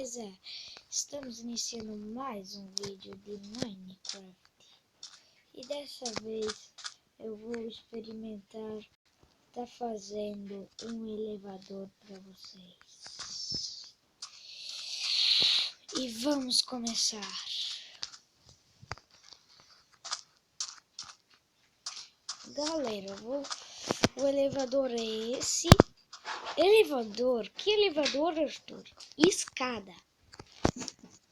beleza? Estamos iniciando mais um vídeo de Minecraft. E dessa vez eu vou experimentar fazendo um elevador para vocês. E vamos começar. Galera, o elevador é esse. Elevador? Que elevador, Arthur? Escada.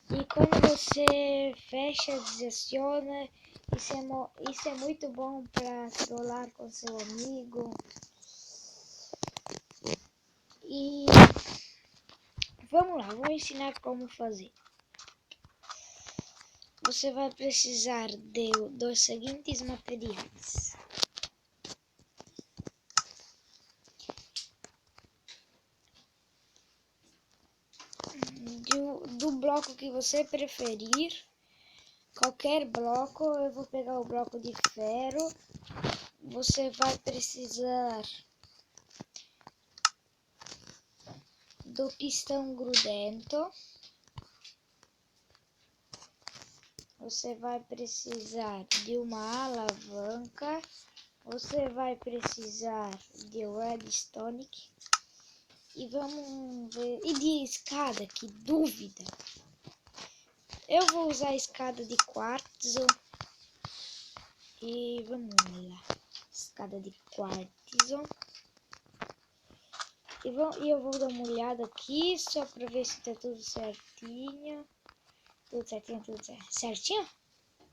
E quando você fecha, desaciona, isso é muito bom para trollar com seu amigo. E vamos lá, vou ensinar como fazer. Você vai precisar dos seguintes materiais. Do bloco que você preferir, qualquer bloco. Eu vou pegar o bloco de ferro. Você vai precisar do pistão grudento. Você vai precisar de uma alavanca. Você vai precisar de redstone. E vamos ver. E de escada, que dúvida! Eu vou usar a escada de quartzo. E vamos lá. Escada de quartzo. E eu vou dar uma olhada aqui só para ver se tá tudo certinho. Tudo certinho, tudo certo. Certinho?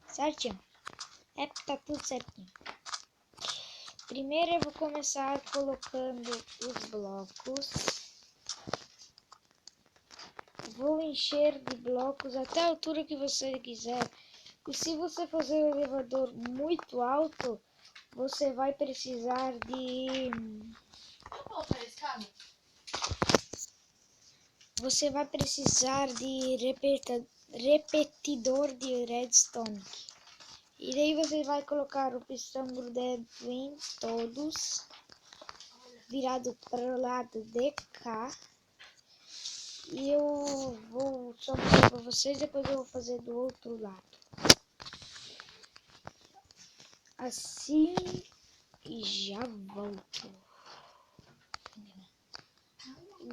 Certinho. É porque tá tudo certinho. Primeiro eu vou começar colocando os blocos. Vou encher de blocos até a altura que você quiser. E se você fazer o elevador muito alto, você vai precisar de... Você vai precisar de repetidor de redstone. E daí você vai colocar o pistão grudento em todos, virado para o lado de cá. E eu vou só mostrar para vocês, depois eu vou fazer do outro lado. Assim, e já volto.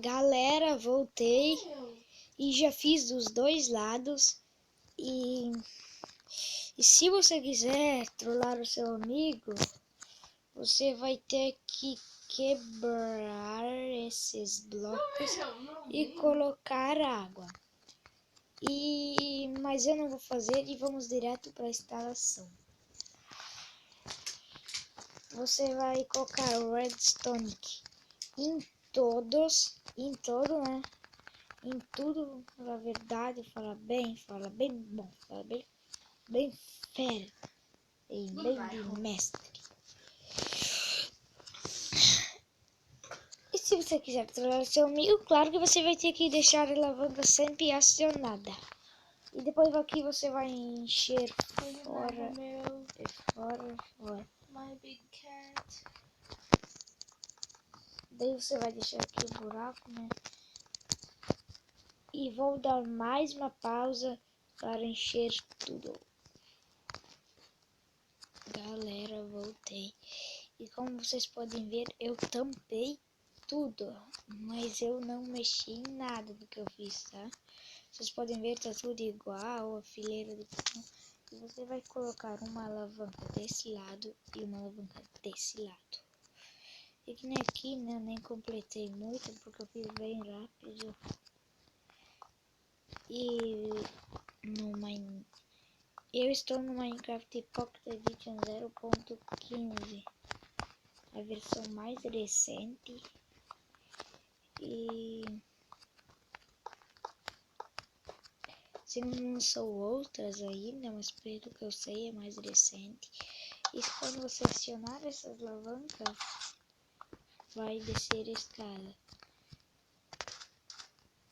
Galera, voltei e já fiz dos dois lados. E se você quiser trollar o seu amigo, você vai ter que quebrar esses blocos e colocar água. Mas eu não vou fazer e vamos direto para a instalação. Você vai colocar o redstone em todo, né? Em tudo, fala a verdade, fala bem bom, fala bem fera, bem de mestre. E se você quiser trollar seu amigo, claro que você vai ter que deixar a alavanca sempre acionada. E depois aqui você vai encher fora. My big cat. Daí você vai deixar aqui o buraco, né? E vou dar mais uma pausa para encher tudo. Galera, voltei. E como vocês podem ver, eu tampei tudo. Mas eu não mexi em nada do que eu fiz, tá? Vocês podem ver, tá tudo igual, a fileira de pão. E você vai colocar uma alavanca desse lado e uma alavanca desse lado. E que nem aqui, né, eu nem completei muito porque eu fiz bem rápido. E eu estou no Minecraft Pocket Edition 0.15, a versão mais recente. E se não lançou outras ainda, mas pelo que eu sei é mais recente. E quando você acionar essas alavancas, vai descer a escada.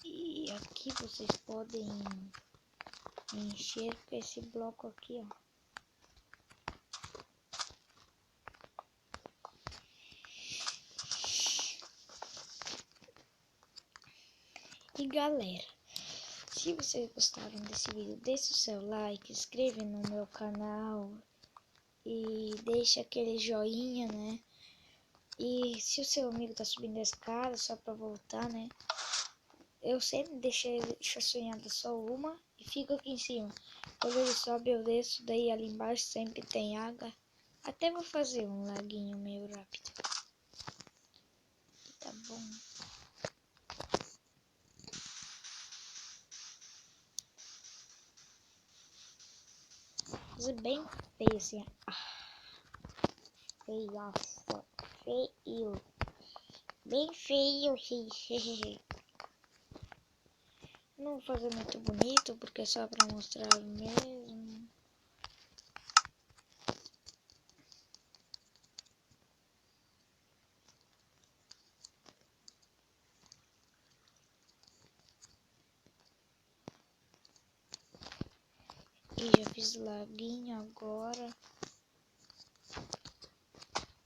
E aqui vocês podem encher com esse bloco aqui, ó. E galera, Se vocês gostaram desse vídeo, deixe o seu like, inscreva no meu canal e deixe aquele joinha, né? E se o seu amigo tá subindo a escada só pra voltar, né? Eu sempre deixei estacionada só uma e fico aqui em cima. Quando ele sobe eu desço, daí ali embaixo sempre tem água. Até vou fazer um laguinho meio rápido. Tá bom. Fazer bem feio assim. Feiaço. Feio. Bem feio. Não vou fazer muito bonito porque é só pra mostrar mesmo. E já fiz laguinho agora.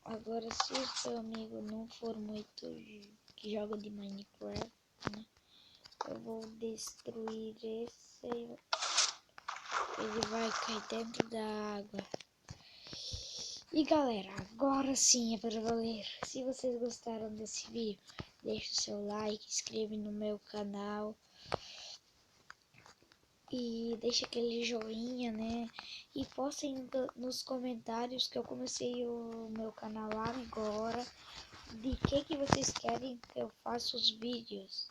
Agora se o seu amigo não for muito que joga de Minecraft, né? Eu vou destruir esse. Ele vai cair dentro da água. E galera, agora sim é para valer. Se vocês gostaram desse vídeo, deixe o seu like, inscreva no meu canal. E deixa aquele joinha, né? E postem nos comentários que eu comecei o meu canal agora. De que vocês querem que eu faça os vídeos.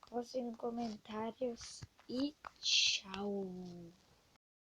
Postem nos comentários e tchau.